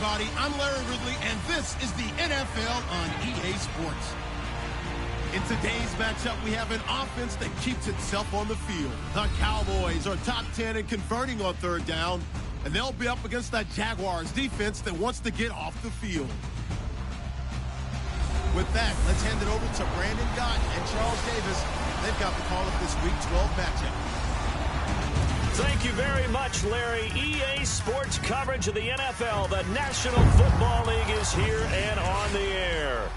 everybody. I'm Larry Ridley, and this is the NFL on EA Sports. In today's matchup, we have an offense that keeps itself on the field. The Cowboys are top 10 in converting on third down, and they'll be up against that Jaguars defense that wants to get off the field. With that, let's hand it over to Brandon Gott and Charles Davis. They've got the call of this Week 12 matchup. Thank you very much, Larry. EA Sports coverage of the NFL. The National Football League is here and on the air.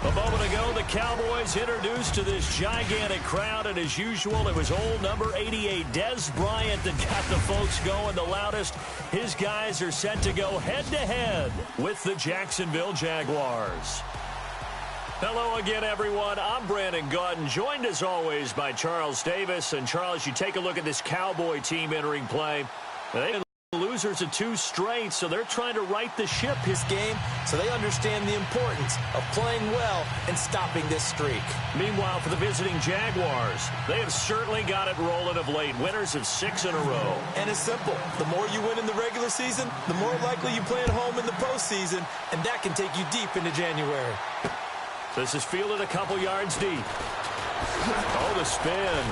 A moment ago, the Cowboys introduced to this gigantic crowd, and as usual, it was old number 88, Dez Bryant, that got the folks going the loudest. His guys are set to go head-to-head with the Jacksonville Jaguars. Hello again, everyone. I'm Brandon Gordon, joined as always by Charles Davis. And Charles, you take a look at this Cowboy team entering play. They've been losers of 2 straight, so they're trying to right the ship this game, so they understand the importance of playing well and stopping this streak. Meanwhile, for the visiting Jaguars, they have certainly got it rolling of late. Winners of 6 in a row. And it's simple. The more you win in the regular season, the more likely you play at home in the postseason, and that can take you deep into January. This is fielded a couple yards deep. Oh, the spin.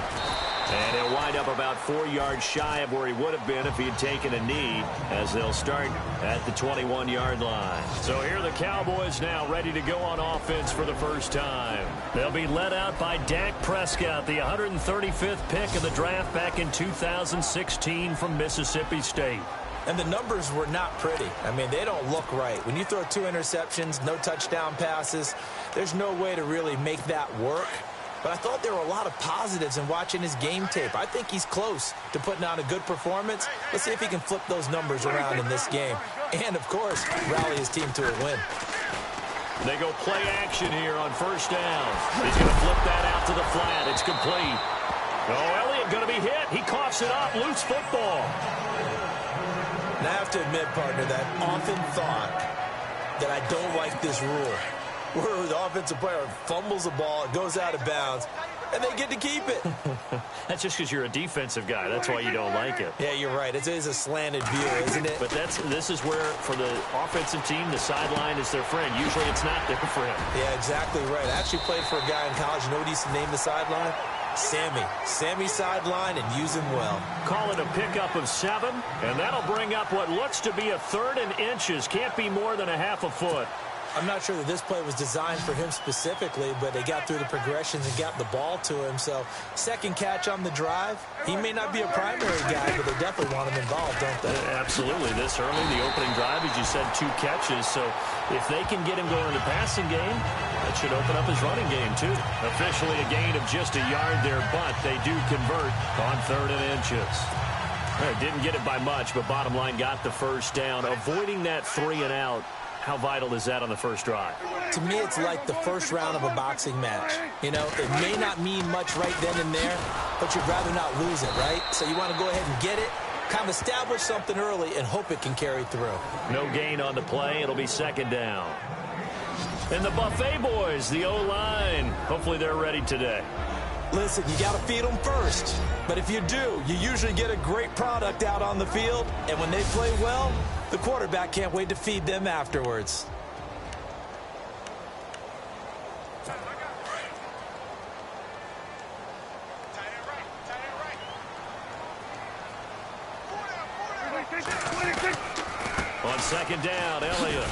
And he'll wind up about 4 yards shy of where he would have been if he had taken a knee, as they'll start at the 21-yard line. So here are the Cowboys now ready to go on offense for the first time. They'll be led out by Dak Prescott, the 135th pick of the draft back in 2016 from Mississippi State. And the numbers were not pretty. I mean, they don't look right. When you throw 2 interceptions, no touchdown passes, there's no way to really make that work. But I thought there were a lot of positives in watching his game tape. I think he's close to putting on a good performance. Let's see if he can flip those numbers around in this game. And, of course, rally his team to a win. They go play action here on first down. He's going to flip that out to the flat. It's complete. Oh, Elliott going to be hit. He coughs it up. Loose football. And I have to admit, partner, that I often thought that I don't like this rule, where the offensive player fumbles the ball, it goes out of bounds, and they get to keep it. That's just because you're a defensive guy. That's why you don't like it. Yeah, you're right. It is a slanted view, isn't it? But this is where, for the offensive team, the sideline is their friend. Usually it's not there for him. Yeah, exactly right. I actually played for a guy in college. You know what he used to name the sideline? Sammy sideline, and use him well. Call it a pickup of 7, and that'll bring up what looks to be a 3rd and inches. Can't be more than a half a foot. I'm not sure that this play was designed for him specifically, but they got through the progressions and got the ball to him. So, second catch on the drive. He may not be a primary guy, but they definitely want him involved, don't they? Absolutely. This early, the opening drive, as you said, 2 catches. So, if they can get him going in the passing game, that should open up his running game, too. Officially a gain of just a yard there, but they do convert on 3rd and inches. Didn't get it by much, but bottom line, got the first down. Avoiding that 3 and out. How vital is that on the first drive? To me, it's like the first round of a boxing match. You know, it may not mean much right then and there, but you'd rather not lose it, right? So you want to go ahead and get it, kind of establish something early, and hope it can carry through. No gain on the play. It'll be 2nd down. And the Buffet boys, the O-line, hopefully they're ready today. Listen, you got to feed them first. But if you do, you usually get a great product out on the field. And when they play well, the quarterback can't wait to feed them afterwards. On 2nd down, Elliott.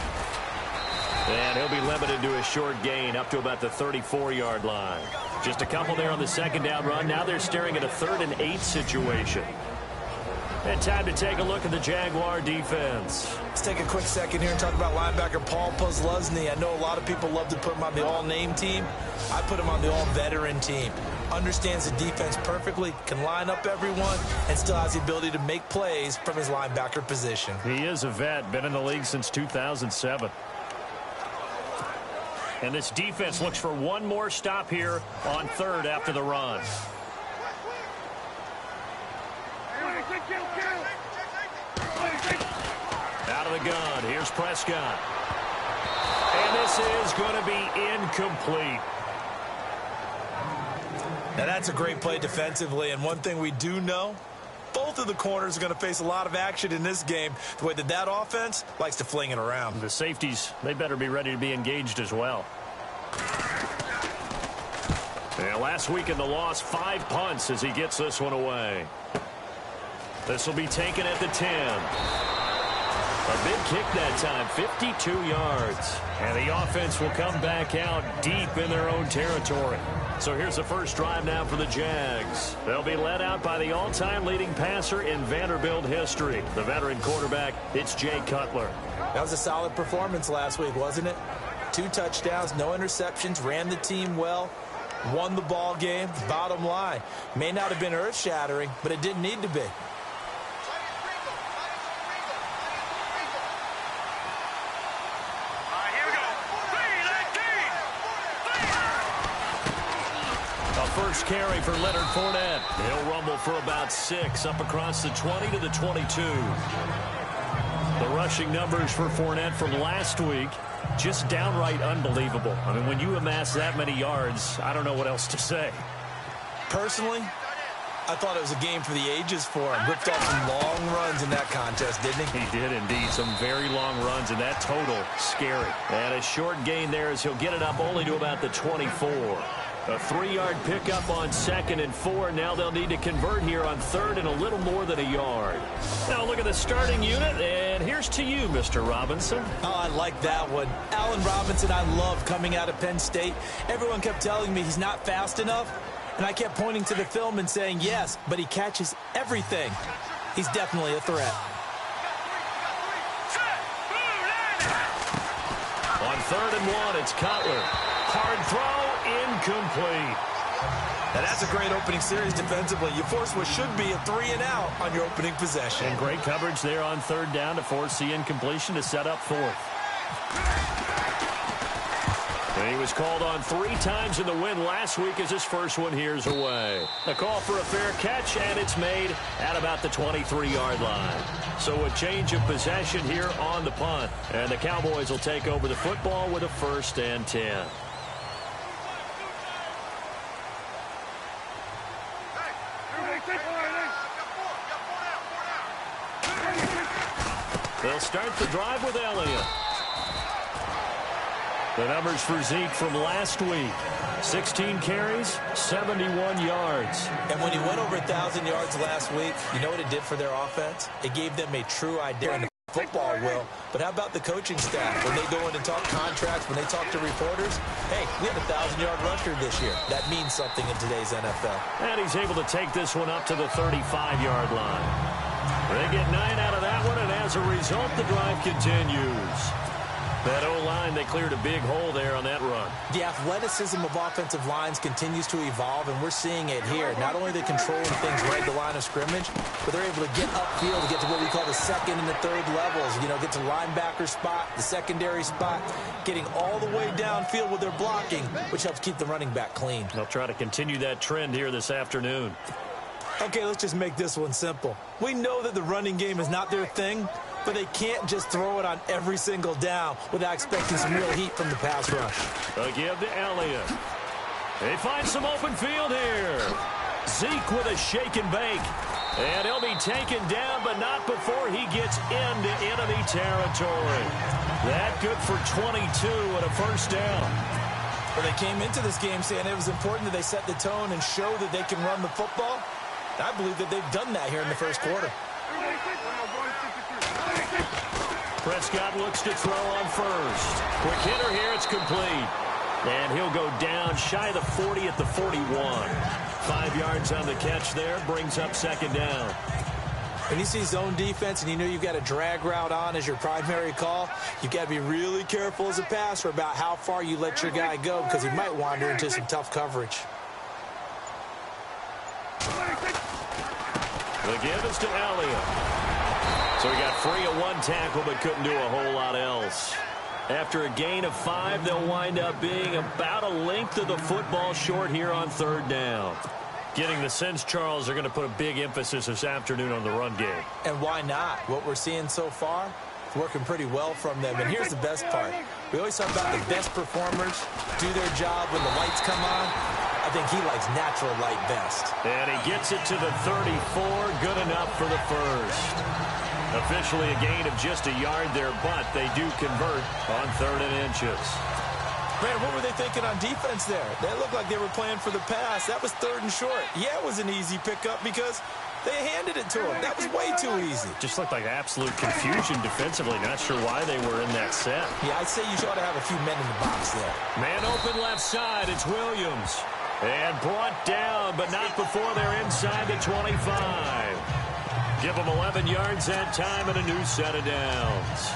And he'll be limited to a short gain up to about the 34-yard line. Just a couple there on the 2nd down run. Now they're staring at a 3rd and 8 situation. And time to take a look at the Jaguar defense. Let's take a quick second here and talk about linebacker Paul Posluszny. I know a lot of people love to put him on the all-name team. I put him on the all-veteran team. Understands the defense perfectly, can line up everyone, and still has the ability to make plays from his linebacker position. He is a vet, been in the league since 2007. And this defense looks for one more stop here on 3rd after the run. Out of the gun, here's Prescott. And this is going to be incomplete. Now that's a great play defensively, and one thing we do know, both both of the corners are going to face a lot of action in this game, the way that offense likes to fling it around. The safeties, they better be ready to be engaged as well. And last week in the loss, 5 punts as he gets this one away. This will be taken at the 10. A big kick that time, 52 yards. And the offense will come back out deep in their own territory. So here's the first drive now for the Jags. They'll be led out by the all-time leading passer in Vanderbilt history. The veteran quarterback, it's Jay Cutler. That was a solid performance last week, wasn't it? 2 touchdowns, no interceptions, ran the team well, won the ball game. Bottom line, may not have been earth-shattering, but it didn't need to be. First carry for Leonard Fournette. He'll rumble for about 6 up across the 20 to the 22. The rushing numbers for Fournette from last week, just downright unbelievable. I mean, when you amass that many yards, I don't know what else to say. Personally, I thought it was a game for the ages for him. Ripped off some long runs in that contest, didn't he? He did indeed. Some very long runs, and that total, scary. And a short gain there as he'll get it up only to about the 24. A 3-yard pickup on 2nd and 4. Now they'll need to convert here on 3rd and a little more than a yard. Now look at the starting unit, and here's to you, Mr. Robinson. Oh, I like that one. Allen Robinson, I love coming out of Penn State. Everyone kept telling me he's not fast enough, and I kept pointing to the film and saying, yes, but he catches everything. He's definitely a threat. On 3rd and 1, it's Cutler. Hard throw, incomplete. And that's a great opening series defensively. You force what should be a 3-and-out on your opening possession. And great coverage there on 3rd down to force the incompletion to set up 4th. And he was called on 3 times in the win last week as his first one here's away. A call for a fair catch, and it's made at about the 23-yard line. So a change of possession here on the punt. And the Cowboys will take over the football with a 1st and 10. They'll start the drive with Elliott. The numbers for Zeke from last week. 16 carries, 71 yards. And when he went over 1,000 yards last week, you know what it did for their offense? It gave them a true idea in the football will. But how about the coaching staff? When they go in and talk contracts, when they talk to reporters, hey, we have a 1,000-yard rusher this year. That means something in today's NFL. And he's able to take this one up to the 35-yard line. They get 9 out of that one, and as a result, the drive continues. That O-line, they cleared a big hole there on that run. The athleticism of offensive lines continues to evolve, and we're seeing it here. Not only are they controlling things right at the line of scrimmage, but they're able to get upfield to get to what we call the 2nd and the 3rd levels. You know, get to linebacker spot, the secondary spot, getting all the way downfield with their blocking, which helps keep the running back clean. They'll try to continue that trend here this afternoon. Okay, let's just make this one simple. We know that the running game is not their thing, but they can't just throw it on every single down without expecting some real heat from the pass rush. They'll give to Elliott. They find some open field here. Zeke with a shake and bake. And he'll be taken down, but not before he gets into enemy territory. That good for 22 and a 1st down. Well, they came into this game saying it was important that they set the tone and show that they can run the football. I believe that they've done that here in the 1st quarter. Prescott looks to throw on 1st. Quick hitter here, it's complete. And he'll go down shy of the 40 at the 41. 5 yards on the catch there, brings up 2nd down. When you see zone defense and you know you've got a drag route on as your primary call, you've got to be really careful as a passer about how far you let your guy go because he might wander into some tough coverage. The give is to Elliott. So he got free of 1 tackle but couldn't do a whole lot else. After a gain of 5, they'll wind up being about a length of the football short here on 3rd down. Getting the sense, Charles, they're going to put a big emphasis this afternoon on the run game. And why not? What we're seeing so far is working pretty well from them. And here's the best part. We always talk about the best performers do their job when the lights come on. I think he likes natural light best. And he gets it to the 34. Good enough for the first. Officially a gain of just a yard there, but they do convert on 3rd and inches. Man, what were they thinking on defense there? They looked like they were playing for the pass. That was 3rd and short. Yeah, it was an easy pickup because they handed it to him. That was way too easy. Just looked like absolute confusion defensively. Not sure why they were in that set. Yeah, I'd say you ought to have a few men in the box there. Man open left side. It's Williams. And brought down, but not before they're inside the 25. Give them 11 yards that time and a new set of downs.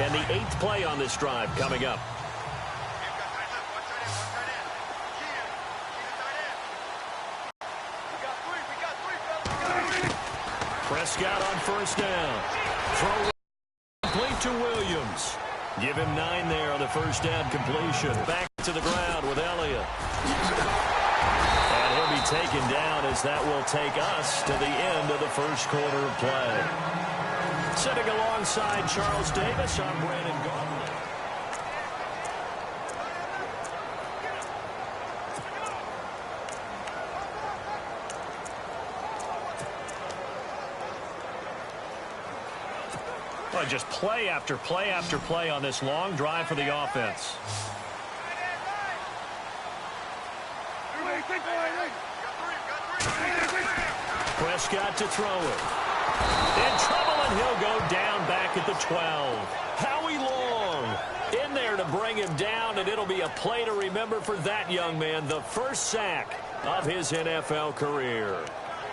And the 8th play on this drive coming up. Prescott on 1st down. Throw complete to Williams. Give him 9 there on the 1st down completion. Back to the ground with Elliott. And he'll be taken down as that will take us to the end of the 1st quarter of play. Sitting alongside Charles Davis, I'm Brandon Gaudley. Well, just play after play after play on this long drive for the offense. Prescott to throw it. In trouble, and he'll go down back at the 12. Howie Long in there to bring him down, and it'll be a play to remember for that young man. The first sack of his NFL career.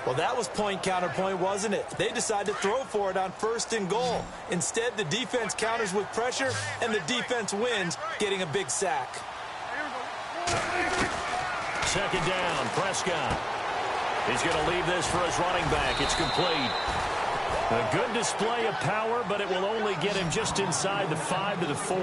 Well, that was point counterpoint, wasn't it? They decided to throw for it on 1st and goal. Instead, the defense counters with pressure, and the defense wins, getting a big sack. 2nd down, Prescott. He's going to leave this for his running back. It's complete. A good display of power, but it will only get him just inside the 5 to the 4.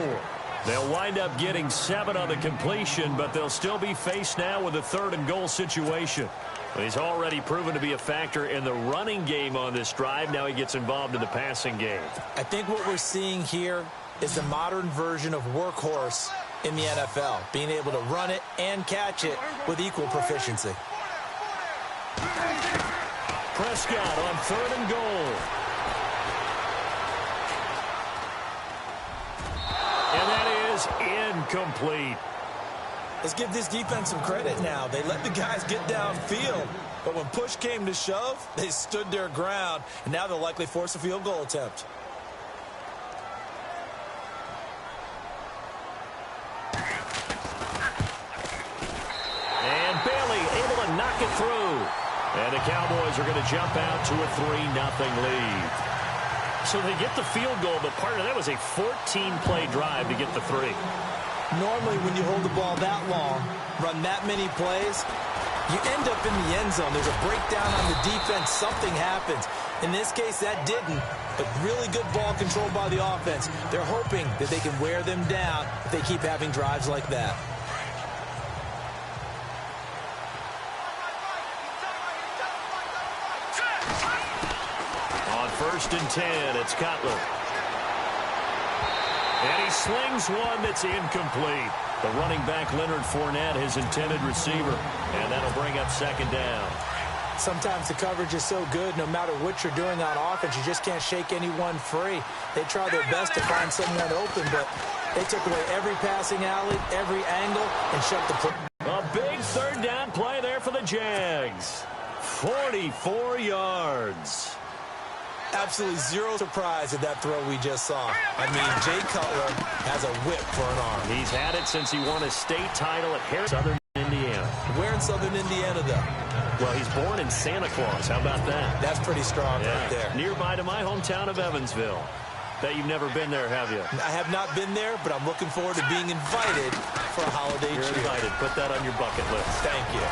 They'll wind up getting 7 on the completion, but they'll still be faced now with a 3rd and goal situation. But he's already proven to be a factor in the running game on this drive. Now he gets involved in the passing game. I think what we're seeing here is the modern version of workhorse in the NFL, being able to run it and catch it with equal proficiency. Prescott on 3rd and goal. And that is incomplete. Let's give this defense some credit now. They let the guys get downfield, but when push came to shove, they stood their ground, and now they'll likely force a field goal attempt. And Bailey able to knock it through. And the Cowboys are going to jump out to a 3-0 lead. So they get the field goal, but part of that was a 14-play drive to get the 3. Normally, when you hold the ball that long, run that many plays, you end up in the end zone. There's a breakdown on the defense. Something happens. In this case, that didn't, but really good ball control by the offense. They're hoping that they can wear them down if they keep having drives like that. On 1st and 10, it's Cutler. And he slings one that's incomplete. The running back, Leonard Fournette, his intended receiver. And that'll bring up 2nd down. Sometimes the coverage is so good, no matter what you're doing on offense, you just can't shake anyone free. They try their best to find someone open, but they took away every passing alley, every angle, and shut the play. A big 3rd down play there for the Jags. 44 yards. Absolutely zero surprise at that throw we just saw. I mean, Jay Cutler has a whip for an arm. He's had it since he won a state title at Southern Indiana. Where in Southern Indiana, though? Well, he's born in Santa Claus. How about that? That's pretty strong right there. Nearby to my hometown of Evansville. Bet you've never been there, have you? I have not been there, but I'm looking forward to being invited for a holiday You're cheer. invited. Put that on your bucket list. Thank you.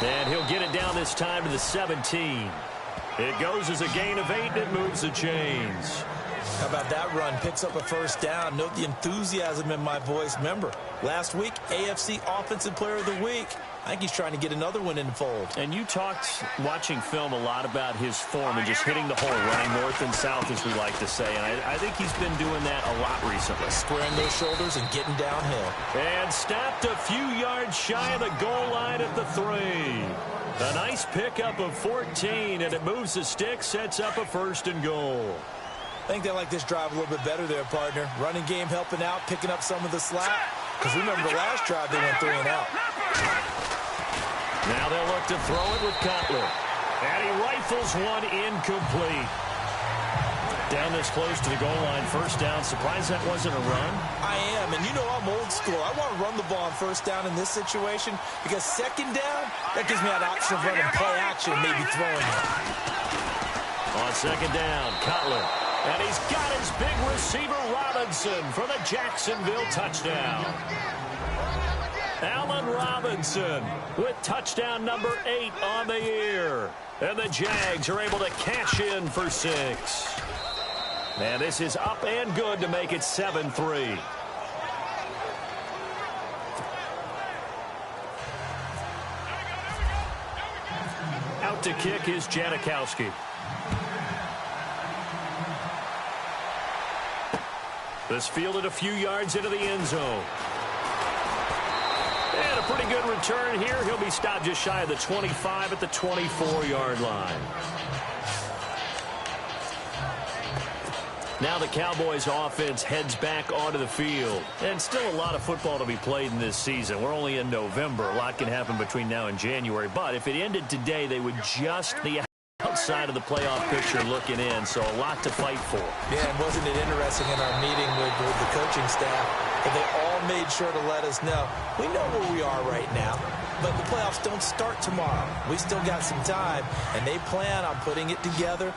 And he'll get it down this time to the 17. It goes as a gain of 8, and it moves the chains. How about that run? Picks up a first down. Note the enthusiasm in my voice. Remember, last week, AFC Offensive Player of the Week. I think he's trying to get another one in the fold. And you talked, watching film, a lot about his form and just hitting the hole, running north and south, as we like to say. And I think he's been doing that a lot recently. Squaring those shoulders and getting downhill. And stopped a few yards shy of the goal line at the 3. A nice pickup of 14, and it moves the stick, sets up a 1st and goal. I think they like this drive a little bit better there, partner. Running game helping out, picking up some of the slack. Because remember, the last drive they went 3 and out. Now they'll look to throw it with Cutler. And he rifles one incomplete. Down this close to the goal line, 1st down. Surprised that wasn't a run? I am, and you know I'm old school. I want to run the ball on 1st down in this situation because 2nd down, that gives me that option of running play action and maybe throwing it. On 2nd down, Cutler. And he's got his big receiver, Robinson, for the Jacksonville touchdown. Allen Robinson with touchdown number 8 on the year. And the Jags are able to cash in for 6. And this is up and good to make it 7-3. Out to kick is Janikowski. This fielded a few yards into the end zone. And a pretty good return here. He'll be stopped just shy of the 25 at the 24-yard line. Now the Cowboys offense heads back onto the field. And still a lot of football to be played in this season. We're only in November. A lot can happen between now and January. But if it ended today, they would just the outside of the playoff picture looking in. So a lot to fight for. Yeah, and wasn't it interesting in our meeting with the coaching staff that they all made sure to let us know, we know where we are right now, but the playoffs don't start tomorrow. We still got some time, and they plan on putting it together,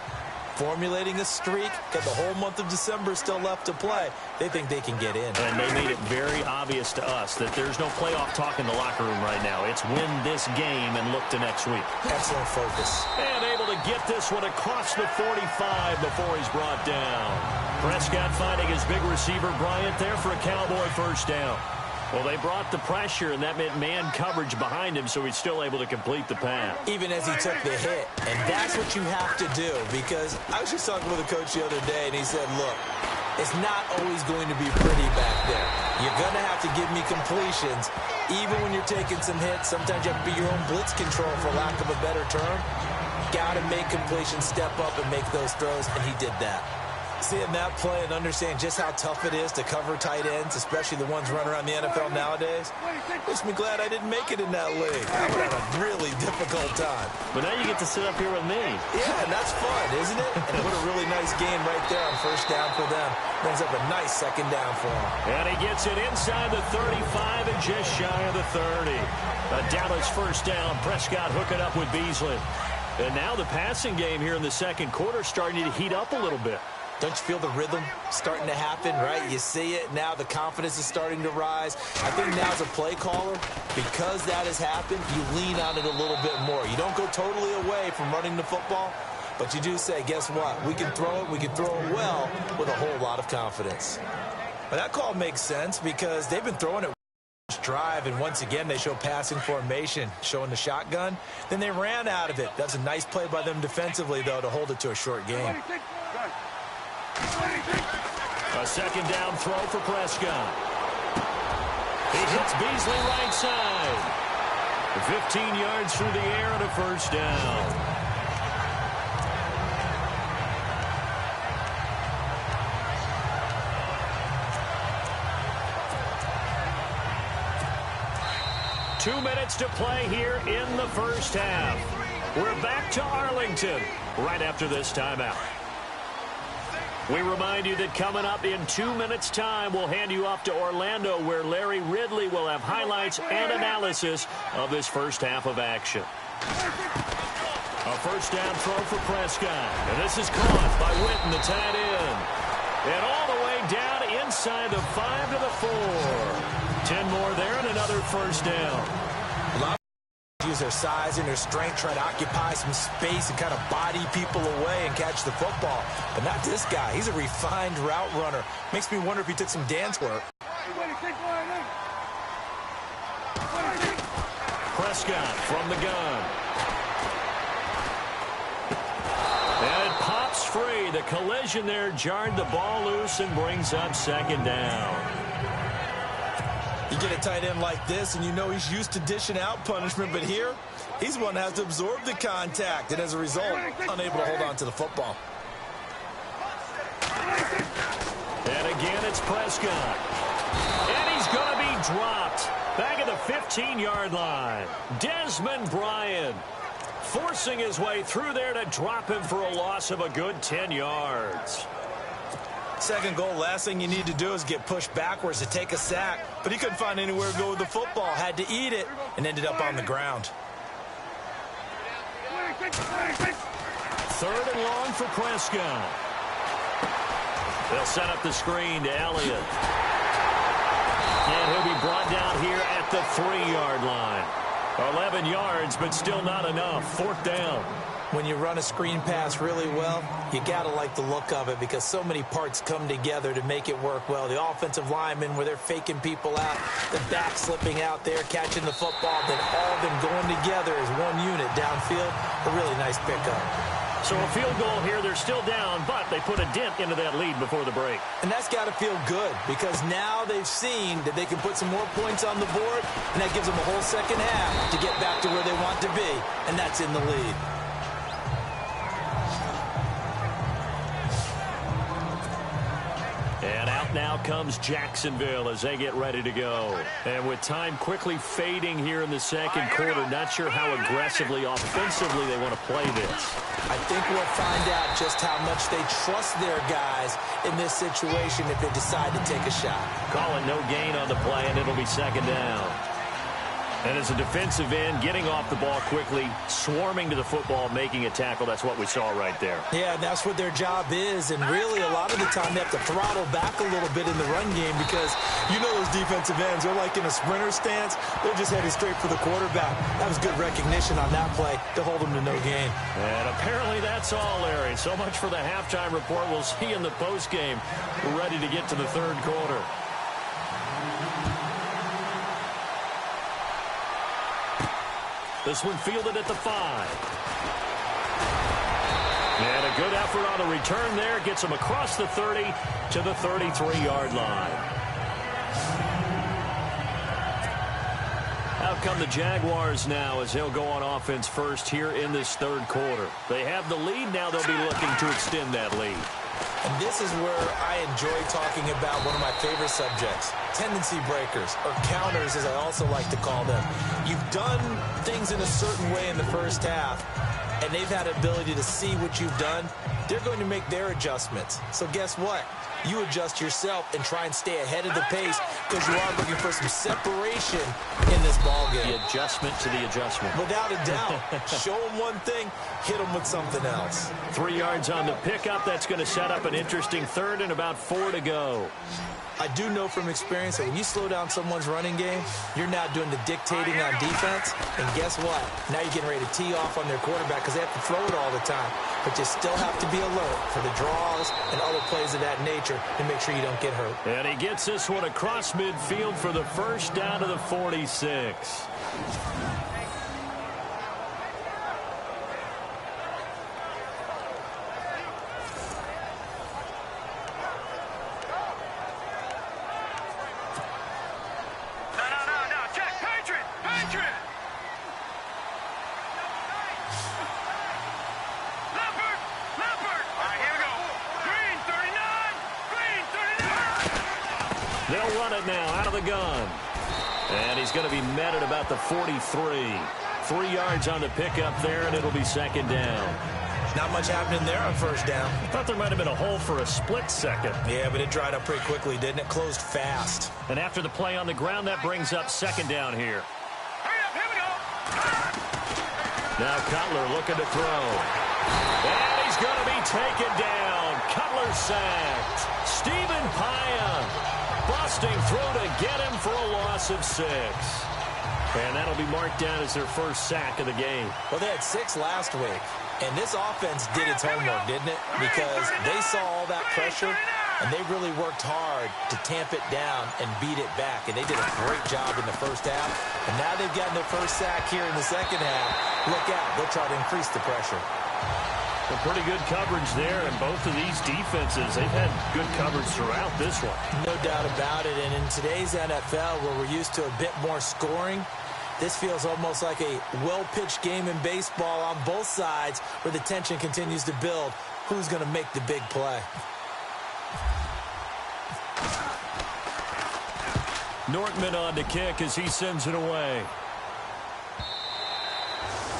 formulating a streak, got the whole month of December still left to play. They think they can get in. And they made it very obvious to us that there's no playoff talk in the locker room right now. It's win this game and look to next week. Excellent focus. And able to get this one across the 45 before he's brought down. Prescott finding his big receiver Bryant there for a Cowboy 1st down. Well, they brought the pressure, and that meant man coverage behind him, so he's still able to complete the pass. Even as he took the hit. And that's what you have to do, because I was just talking with a coach the other day, and he said, look, it's not always going to be pretty back there. You're going to have to give me completions. Even when you're taking some hits, sometimes you have to be your own blitz control, for lack of a better term. Got to make completions, step up, and make those throws, and he did that. Seeing that play and understand just how tough it is to cover tight ends, especially the ones running around the NFL nowadays, makes me glad I didn't make it in that league. I would have a really difficult time. But now you get to sit up here with me. Yeah, and that's fun, isn't it? And what a really nice game right there on 1st down for them. Brings up a nice 2nd down for them. And he gets it inside the 35 and just shy of the 30. A Dallas 1st down. Prescott hooking up with Beasley. And now the passing game here in the 2nd quarter starting to heat up a little bit. Don't you feel the rhythm starting to happen, right? You see it now. The confidence is starting to rise. I think now as a play caller, because that has happened, you lean on it a little bit more. You don't go totally away from running the football, but you do say, guess what? We can throw it. We can throw it well with a whole lot of confidence. But that call makes sense because they've been throwing it drive, and once again they show passing formation, showing the shotgun. Then they ran out of it. That's a nice play by them defensively, though, to hold it to a short game. A 2nd down throw for Prescott. He hits Beasley right side. 15 yards through the air and a 1st down. Two minutes to play here in the 1st half. We're back to Arlington right after this timeout. We remind you that coming up in 2 minutes' time, we'll hand you off to Orlando, where Larry Ridley will have highlights and analysis of this 1st half of action. A 1st down throw for Prescott. And this is caught by Witten, the tight end. And all the way down inside the 5 to the 4. 10 more there and another 1st down. A lot of use their size and their strength, try to occupy some space and kind of body people away and catch the football. But not this guy. He's a refined route runner. Makes me wonder if he took some dance work. Prescott from the gun. And it pops free. The collision there jarred the ball loose and brings up second down. You get a tight end like this, and you know he's used to dishing out punishment, but here, he's one that has to absorb the contact, and as a result, unable to hold on to the football. And again, it's Prescott. And he's going to be dropped back at the 15-yard line. Desmond Bryant forcing his way through there to drop him for a loss of a good 10 yards. Second goal, last thing you need to do is get pushed backwards to take a sack. But he couldn't find anywhere to go with the football. Had to eat it and ended up on the ground. Third and long for Prescott. They'll set up the screen to Elliott. And he'll be brought down here at the 3-yard line. 11 yards, but still not enough. Fourth down. When you run a screen pass really well, you got to like the look of it because so many parts come together to make it work well. The offensive linemen, where they're faking people out, the back slipping out there, catching the football, then all of them going together as one unit downfield. A really nice pickup. So a field goal here. They're still down, but they put a dent into that lead before the break. And that's got to feel good because now they've seen that they can put some more points on the board, and that gives them a whole second half to get back to where they want to be, and that's in the lead. And out now comes Jacksonville as they get ready to go. And with time quickly fading here in the second quarter, not sure how aggressively, offensively they want to play this. I think we'll find out just how much they trust their guys in this situation if they decide to take a shot. Call it no gain on the play, and it'll be second down. And as a defensive end, getting off the ball quickly, swarming to the football, making a tackle, that's what we saw right there. Yeah, that's what their job is, and really a lot of the time they have to throttle back a little bit in the run game because you know those defensive ends, they're like in a sprinter stance, they're just headed straight for the quarterback. That was good recognition on that play to hold them to no gain. And apparently that's all, Larry. So much for the halftime report. We'll see in the postgame. We're ready to get to the third quarter. This one fielded at the 5. And a good effort on the return there. Gets him across the 30 to the 33-yard line. Out come the Jaguars now as they'll go on offense first here in this third quarter. They have the lead. Now they'll be looking to extend that lead. And this is where I enjoy talking about one of my favorite subjects, tendency breakers, or counters as I also like to call them. You've done things in a certain way in the first half, and they've had ability to see what you've done. They're going to make their adjustments. So guess what? You adjust yourself and try and stay ahead of the pace because you are looking for some separation in this ballgame. The adjustment to the adjustment. Without a doubt. Show them one thing, hit them with something else. 3 yards on the pickup. That's going to set up an interesting third and about 4 to go. I do know from experience that when you slow down someone's running game, you're now doing the dictating on defense. And guess what? Now you're getting ready to tee off on their quarterback because they have to throw it all the time. But you still have to be alert for the draws and other plays of that nature to make sure you don't get hurt. And he gets this one across midfield for the first down to the 46. They'll run it now out of the gun. And he's going to be met at about the 43. 3 yards on the pickup there, and it'll be second down. Not much happening there on first down. I thought there might have been a hole for a split second. Yeah, but it dried up pretty quickly, didn't it? Closed fast. And after the play on the ground, that brings up second down here. Hurry up, here we go. Now Cutler looking to throw. And he's going to be taken down. Cutler sacked. Stephen Paya busting through to get him for a loss of 6. And that'll be marked down as their first sack of the game. Well, they had 6 last week, and this offense did its homework, didn't it? Because they saw all that pressure, and they really worked hard to tamp it down and beat it back, and they did a great job in the first half. And now they've gotten their first sack here in the second half. Look out. They'll try to increase the pressure. Well, pretty good coverage there, and both of these defenses, they've had good coverage throughout this one. No doubt about it, and in today's NFL, where we're used to a bit more scoring, this feels almost like a well-pitched game in baseball on both sides where the tension continues to build. Who's going to make the big play? Nortman on to kick as he sends it away.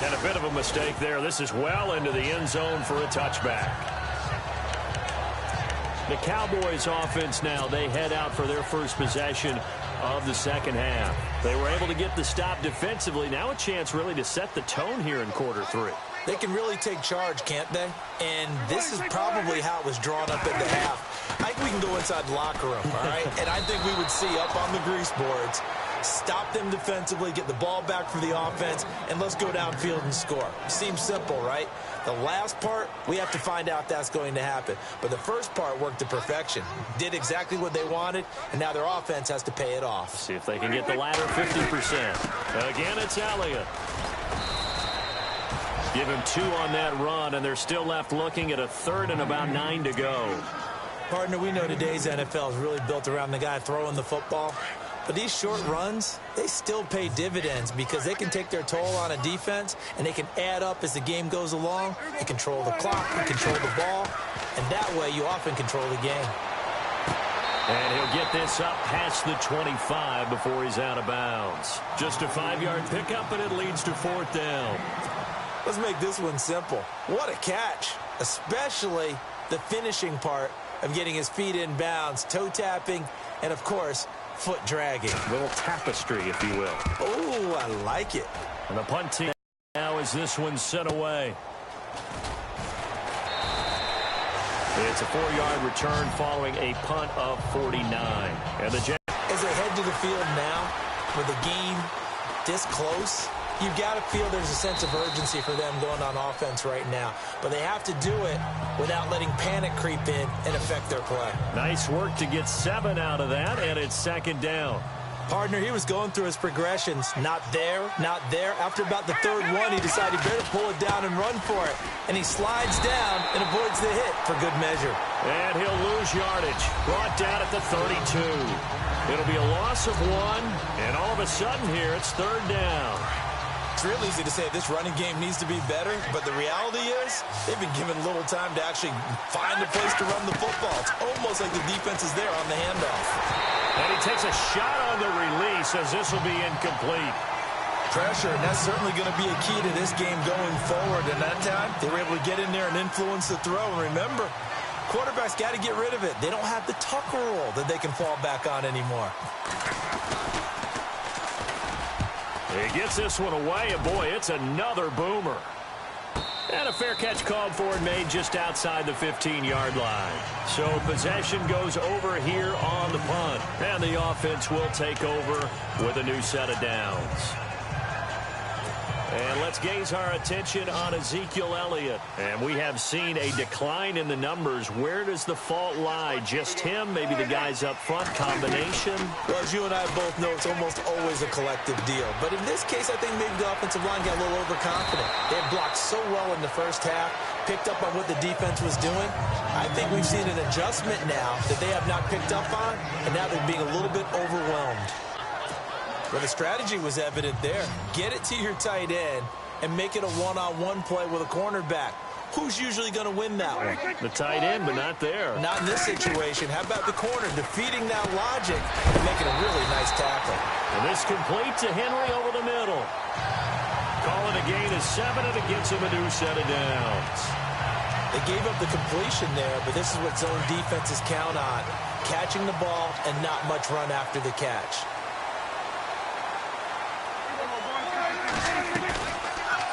And a bit of a mistake there. This is well into the end zone for a touchback. The Cowboys offense now, they head out for their first possession of the second half. They were able to get the stop defensively. Now a chance really to set the tone here in quarter 3. They can really take charge, can't they? And this is probably how it was drawn up at the half. I think we can go inside the locker room, all right? And I think we would see up on the grease boards, stop them defensively, get the ball back for the offense, and let's go downfield and score. Seems simple, right? The last part, we have to find out that's going to happen. But the first part worked to perfection. Did exactly what they wanted, and now their offense has to pay it off. See if they can get the latter 50%. Again, it's Elliott. Give him 2 on that run, and they're still left looking at a 3rd and about 9 to go. Partner, we know today's NFL is really built around the guy throwing the football. But these short runs, they still pay dividends because they can take their toll on a defense, and they can add up as the game goes along. You control the clock, you control the ball, and that way you often control the game. And he'll get this up past the 25 before he's out of bounds. Just a 5-yard pickup, and it leads to 4th down. Let's make this one simple. What a catch, especially the finishing part of getting his feet in bounds, toe tapping, and, of course, foot dragging. A little tapestry, if you will. Oh, I like it. And the punt team now as this one's sent away. It's a 4-yard return following a punt of 49. And the Jags, as they head to the field now, with the game this close, you've got to feel there's a sense of urgency for them going on offense right now. But they have to do it without letting panic creep in and affect their play. Nice work to get 7 out of that, and it's 2nd down. Partner, he was going through his progressions. Not there, not there. After about the 3rd one, he decided he better pull it down and run for it. And he slides down and avoids the hit for good measure. And he'll lose yardage. Brought down at the 32. It'll be a loss of 1, and all of a sudden here, it's 3rd down. It's real easy to say this running game needs to be better, but the reality is they've been given little time to actually find a place to run the football. It's almost like the defense is there on the handoff. And he takes a shot on the release as this will be incomplete. Pressure, and that's certainly going to be a key to this game going forward. And that time, they were able to get in there and influence the throw. And remember, quarterbacks got to get rid of it. They don't have the Tucker rule that they can fall back on anymore. He gets this one away, and boy, it's another boomer. And a fair catch called for and made just outside the 15-yard line. So possession goes over here on the punt. And the offense will take over with a new set of downs. And let's gaze our attention on Ezekiel Elliott. And we have seen a decline in the numbers. Where does the fault lie? Just him? Maybe the guys up front? Combination? Well, as you and I both know, it's almost always a collective deal. But in this case, I think maybe the offensive line got a little overconfident. They had blocked so well in the first half, picked up on what the defense was doing. I think we've seen an adjustment now that they have not picked up on, and now they're being a little bit overwhelmed. Well, the strategy was evident there. Get it to your tight end and make it a one-on-one play with a cornerback. Who's usually going to win that one? The tight end, but not there. Not in this situation. How about the corner defeating that logic and making a really nice tackle? And this complete to Henry over the middle. Call it a gain of 7, and it gets him a new set of downs. They gave up the completion there, but this is what zone defenses count on. Catching the ball and not much run after the catch.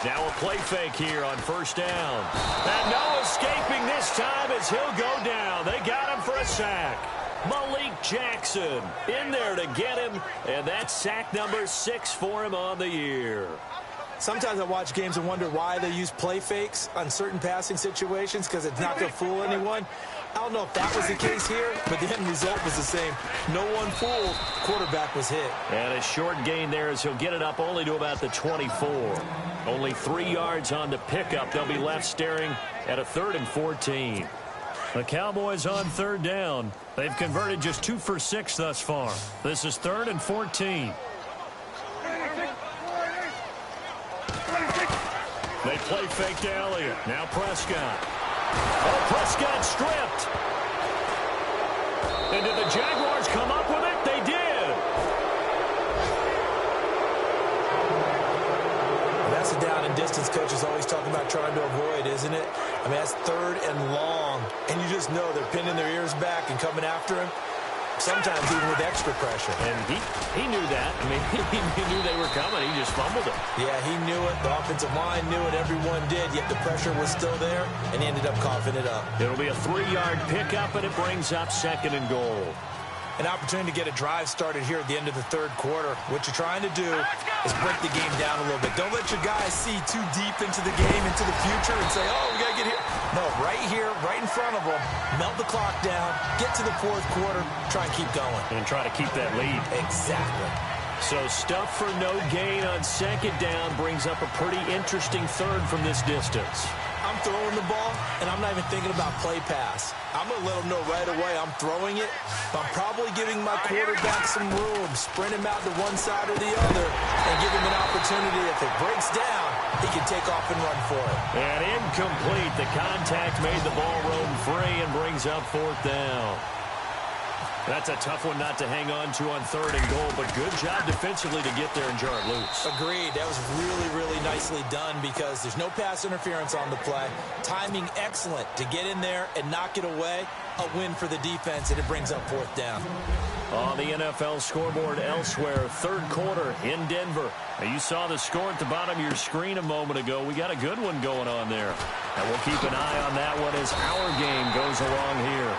Now a play fake here on 1st down. And no escaping this time as he'll go down. They got him for a sack. Malik Jackson in there to get him, and that's sack number 6 for him on the year. Sometimes I watch games and wonder why they use play fakes on certain passing situations, because it's not going to fool anyone. I don't know if that was the case here, but the end result was the same. No one fooled. Quarterback was hit. And a short gain there as he'll get it up only to about the 24. Only 3 yards on the pickup. They'll be left staring at a 3rd and 14. The Cowboys on 3rd down. They've converted just 2 for 6 thus far. This is 3rd and 14. They play fake to Elliott. Now Prescott. Oh, Prescott stripped. And did the Jaguars come up with it? They did. That's a down and distance coach is always talking about trying to avoid, isn't it? I mean, that's 3rd and long. And you just know they're pinning their ears back and coming after him. Sometimes even with extra pressure. And he knew that. I mean, he knew they were coming. He just fumbled it. Yeah, he knew it. The offensive line knew it. Everyone did. Yet the pressure was still there, and he ended up coughing it up. It'll be a 3-yard pickup, and it brings up 2nd and goal. An opportunity to get a drive started here at the end of the 3rd quarter. What you're trying to do is break the game down a little bit. Don't let your guys see too deep into the game, into the future, and say, oh, we got to get here. No, right here, right in front of them, melt the clock down, get to the 4th quarter, try and keep going. And try to keep that lead. Exactly. So stuff for no gain on 2nd down brings up a pretty interesting 3rd from this distance. I'm throwing the ball, and I'm not even thinking about play pass. I'm going to let them know right away I'm throwing it. I'm probably giving my quarterback some room, sprint him out to one side or the other, and give him an opportunity. If it breaks down, he can take off and run for it. And incomplete. The contact made the ball roam free and brings up 4th down. That's a tough one not to hang on to on 3rd and goal, but good job defensively to get there and jar it loose. Agreed. That was really, really nicely done because there's no pass interference on the play. Timing excellent to get in there and knock it away. A win for the defense, and it brings up 4th down. On the NFL scoreboard elsewhere, 3rd quarter in Denver. Now, you saw the score at the bottom of your screen a moment ago. We got a good one going on there. And we'll keep an eye on that one as our game goes along here.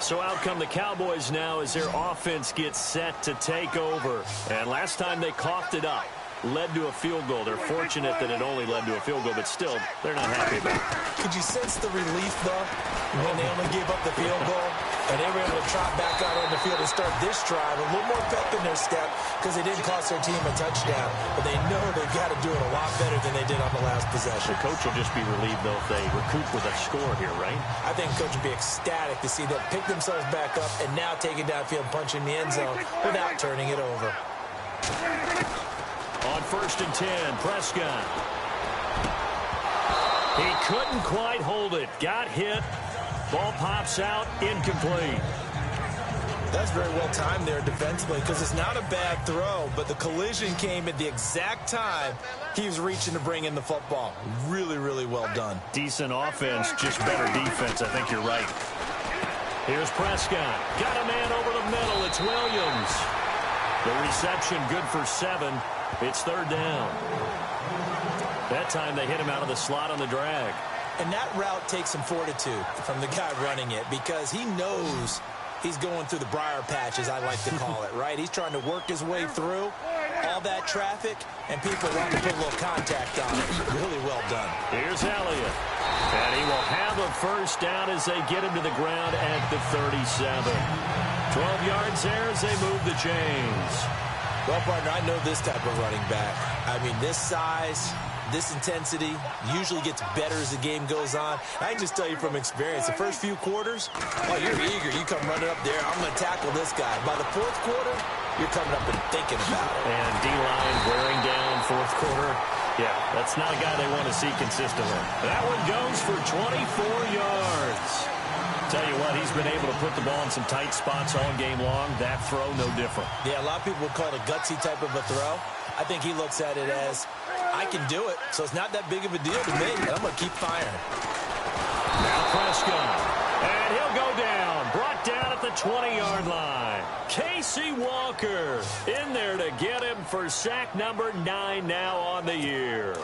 So out come the Cowboys now as their offense gets set to take over. And last time they coughed it up, led to a field goal. They're fortunate that it only led to a field goal, but still, they're not happy about it. Could you sense the relief, though, when they only gave up the field goal? And they were able to trot back out on the field and start this drive. A little more pep in their step because they didn't cost their team a touchdown. But they know they've got to do it a lot better than they did on the last possession. The coach will just be relieved, though, if they recoup with a score here, right? I think the coach would be ecstatic to see them pick themselves back up and now take it downfield, punch in the end zone without turning it over. On 1st and 10, Prescott. He couldn't quite hold it. Got hit. Ball pops out, incomplete. That's very well timed there defensively because it's not a bad throw, but the collision came at the exact time he was reaching to bring in the football. Really, really well done. Decent offense, just better defense. I think you're right. Here's Prescott. Got a man over the middle. It's Williams. The reception good for 7. It's 3rd down. That time they hit him out of the slot on the drag. And that route takes some fortitude from the guy running it because he knows he's going through the briar patch, as I like to call it, right? He's trying to work his way through all that traffic, and people want to put a little contact on it. Really well done. Here's Elliott. And he will have a 1st down as they get him to the ground at the 37. 12 yards there as they move the chains. Well, partner, I know this type of running back. I mean, this size, this intensity usually gets better as the game goes on. I can just tell you from experience, the first few quarters, oh, you're eager. You come running up there. I'm going to tackle this guy. By the 4th quarter, you're coming up and thinking about it. And D-line wearing down 4th quarter. Yeah, that's not a guy they want to see consistently. That one goes for 24 yards. Tell you what, he's been able to put the ball in some tight spots all game long. That throw, no different. Yeah, a lot of people would call it a gutsy type of a throw. I think he looks at it as, I can do it, so it's not that big of a deal to me. I'm going to keep firing. Now Prescott. And he'll go down. Brought down at the 20-yard line. Casey Walker in there to get him for sack number 9 now on the year.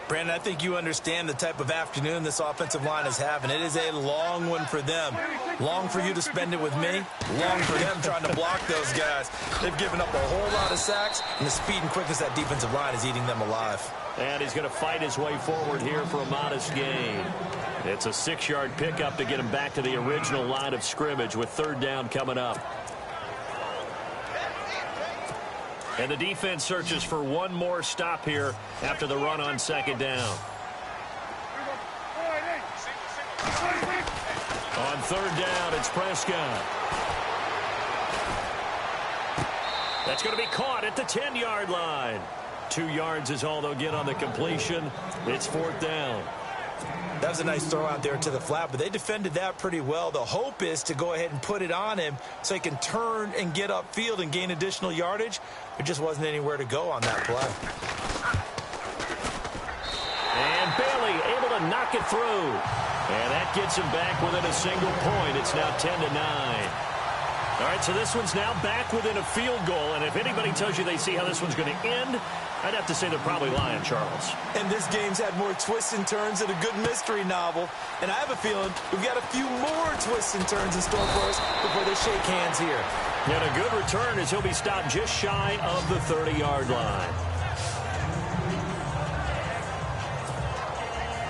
Brandon, I think you understand the type of afternoon this offensive line is having. It is a long one for them. Long for you to spend it with me. Long for them trying to block those guys. They've given up a whole lot of sacks, and the speed and quickness of that defensive line is eating them alive. And he's going to fight his way forward here for a modest gain. It's a 6-yard pickup to get him back to the original line of scrimmage with 3rd down coming up. And the defense searches for one more stop here after the run on 2nd down. On 3rd down, it's Prescott. That's going to be caught at the 10-yard line. 2 yards is all they'll get on the completion. It's 4th down. That was a nice throw out there to the flat, but they defended that pretty well. The hope is to go ahead and put it on him so he can turn and get upfield and gain additional yardage. There just wasn't anywhere to go on that play. And Bailey able to knock it through. And that gets him back within a single point. It's now 10-9. All right, so this one's now back within a field goal. And if anybody tells you they see how this one's going to end, I'd have to say they're probably lying, Charles. And this game's had more twists and turns than a good mystery novel. And I have a feeling we've got a few more twists and turns in store for us before they shake hands here. And a good return as he'll be stopped just shy of the 30-yard line.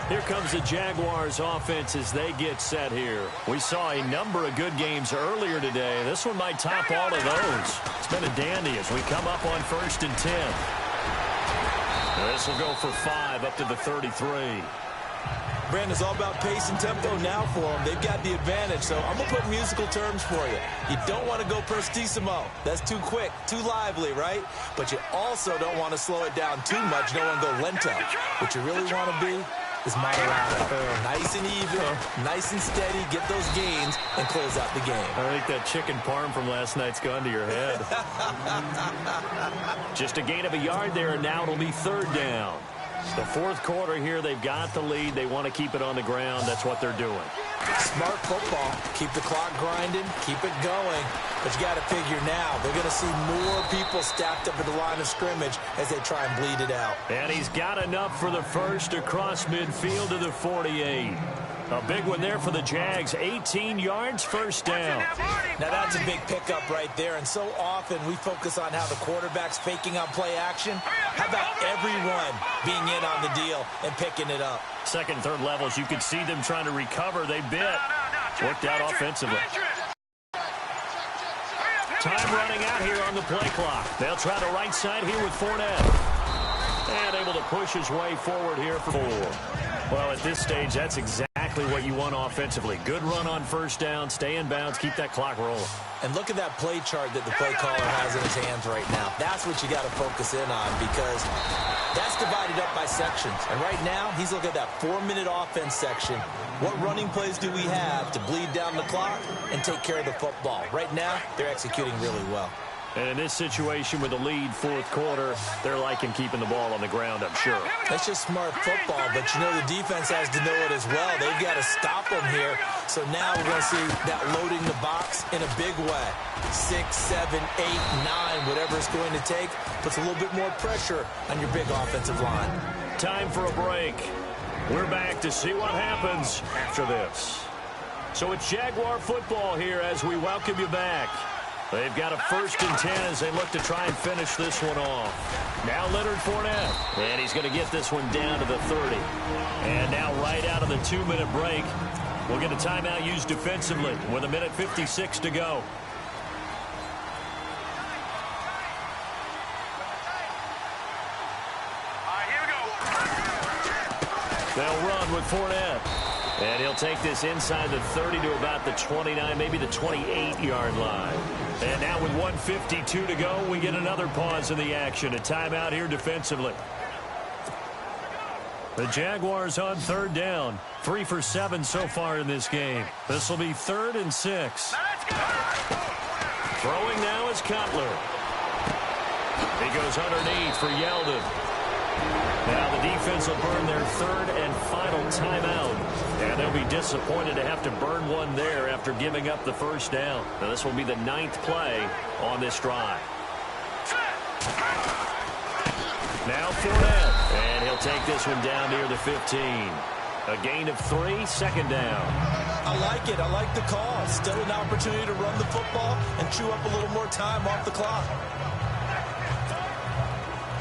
Here comes the Jaguars offense as they get set here. We saw a number of good games earlier today. This one might top all of those. It's been a dandy as we come up on 1st and 10. This will go for 5 up to the 33. Brandon's all about pace and tempo now for them. They've got the advantage, so I'm going to put musical terms for you. You don't want to go prestissimo. That's too quick, too lively, right? But you also don't want to slow it down too much. You don't want to go lento. What you really want to be is moderado. Nice and even, nice and steady, get those gains, and close out the game. I think that chicken parm from last night's gone to your head. Just a gain of a yard there, and now it'll be 3rd down. The 4th quarter here, they've got the lead. They want to keep it on the ground. That's what they're doing. Smart football. Keep the clock grinding. Keep it going. But you got to figure now, they're going to see more people stacked up at the line of scrimmage as they try and bleed it out. And he's got enough for the first across midfield to the 48. A big one there for the Jags. 18 yards, 1st down. Now that's a big pickup right there. And so often we focus on how the quarterback's faking on play action. How about everyone being in on the deal and picking it up? 2nd, 3rd levels, you could see them trying to recover. They bit. Worked out offensively. Time running out here on the play clock. They'll try the right side here with Fournette. And able to push his way forward here for 4. Well, at this stage, that's exactly what you want offensively. Good run on 1st down, stay in bounds, keep that clock rolling. And look at that play chart that the play caller has in his hands right now. That's what you got to focus in on because that's divided up by sections. And right now, he's looking at that 4-minute offense section. What running plays do we have to bleed down the clock and take care of the football? Right now, they're executing really well. And in this situation with the lead 4th quarter, they're liking keeping the ball on the ground, I'm sure. That's just smart football, but you know the defense has to know it as well. They've got to stop them here. So now we're going to see that loading the box in a big way. 6, 7, 8, 9, whatever it's going to take, puts a little bit more pressure on your big offensive line. Time for a break. We're back to see what happens after this. So it's Jaguar football here as we welcome you back. They've got a 1st and 10 as they look to try and finish this one off. Now Leonard Fournette. And he's going to get this one down to the 30. And now right out of the 2-minute break, we'll get a timeout used defensively with 1:56 to go. They'll run with Fournette. And he'll take this inside the 30 to about the 29, maybe the 28-yard line. And now with 1:52 to go, we get another pause in the action. A timeout here defensively. The Jaguars on 3rd down. 3 for 7 so far in this game. This will be 3rd and 6. Throwing now is Cutler. He goes underneath for Yeldon. Now the defense will burn their third and final timeout. And they'll be disappointed to have to burn one there after giving up the first down. Now this will be the 9th play on this drive. Now Fournette, and he'll take this one down near the 15. A gain of 3, second down. I like it. I like the call. Still an opportunity to run the football and chew up a little more time off the clock.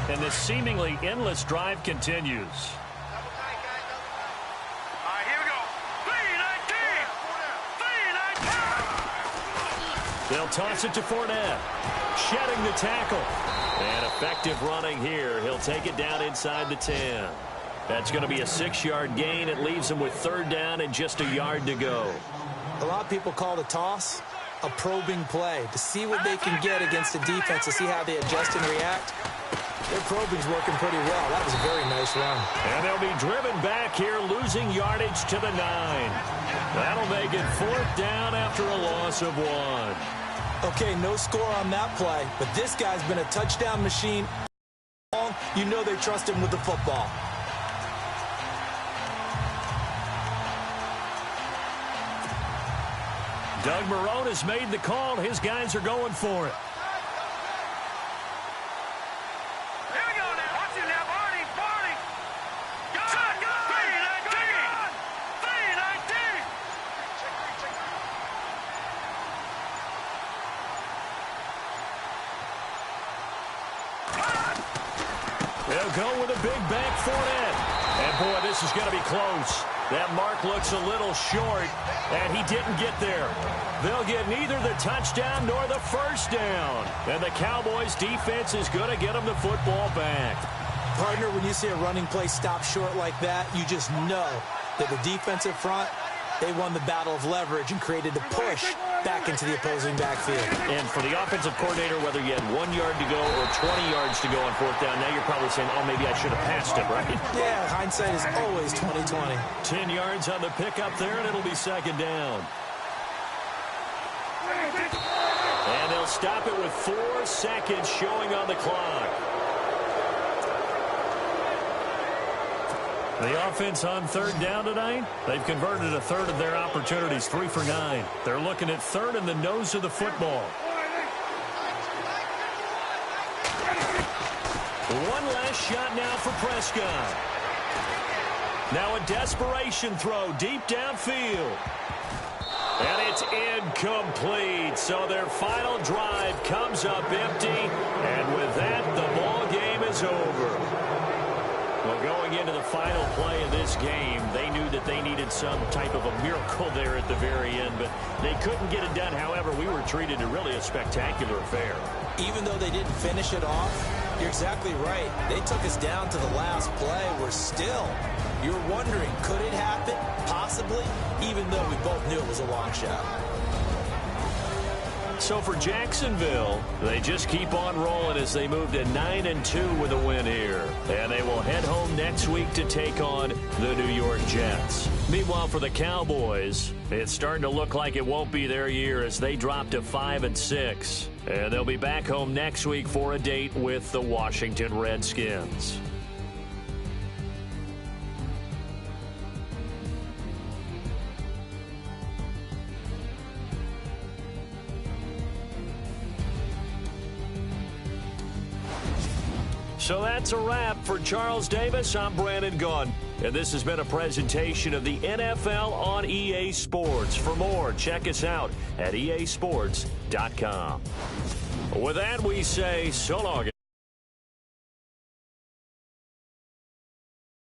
And this seemingly endless drive continues. They'll toss it to Fournette. Shedding the tackle. And effective running here. He'll take it down inside the 10. That's going to be a 6-yard gain. It leaves him with third down and just a yard to go. A lot of people call the toss a probing play to see what they can get against the defense, to see how they adjust and react. Their probing's working pretty well. That was a very nice run. And they'll be driven back here, losing yardage to the 9. That'll make it 4th down after a loss of 1. Okay, no score on that play, but this guy's been a touchdown machine. You know they trust him with the football. Doug Marrone has made the call. His guys are going for it. Here we go now. Watch it now, Barney. Go. 3-19. They'll go with a big back Fournette. And, boy, this is going to be close. That mark looks a little short, and he didn't get there. They'll get neither the touchdown nor the first down. And the Cowboys' defense is going to get them the football back. Partner, when you see a running play stop short like that, you just know that the defensive front, they won the battle of leverage and created the push back into the opposing backfield. And for the offensive coordinator, whether you had 1 yard to go or 20 yards to go on 4th down, now you're probably saying, oh, maybe I should have passed it, right? Yeah, hindsight is always 20/20. 10 yards on the pickup there, and it'll be second down. And they'll stop it with 4 seconds showing on the clock. The offense on 3rd down tonight, they've converted a third of their opportunities, 3 for 9. They're looking at 3rd in the nose of the football. One last shot now for Prescott. Now a desperation throw deep downfield. And it's incomplete. So their final drive comes up empty. And with that, the ball game is over. Well, going into the final play of this game, they knew that they needed some type of a miracle there at the very end, but they couldn't get it done. However, we were treated to really a spectacular affair. Even though they didn't finish it off, you're exactly right. They took us down to the last play. You're wondering, could it happen? Possibly, even though we both knew it was a long shot. So for Jacksonville, they just keep on rolling as they move to 9-2 with a win here. And they will head home next week to take on the New York Jets. Meanwhile, for the Cowboys, it's starting to look like it won't be their year as they drop to 5-6. And they'll be back home next week for a date with the Washington Redskins. So that's a wrap. For Charles Davis, I'm Brandon Gunn. And this has been a presentation of the NFL on EA Sports. For more, check us out at easports.com. With that, we say so long.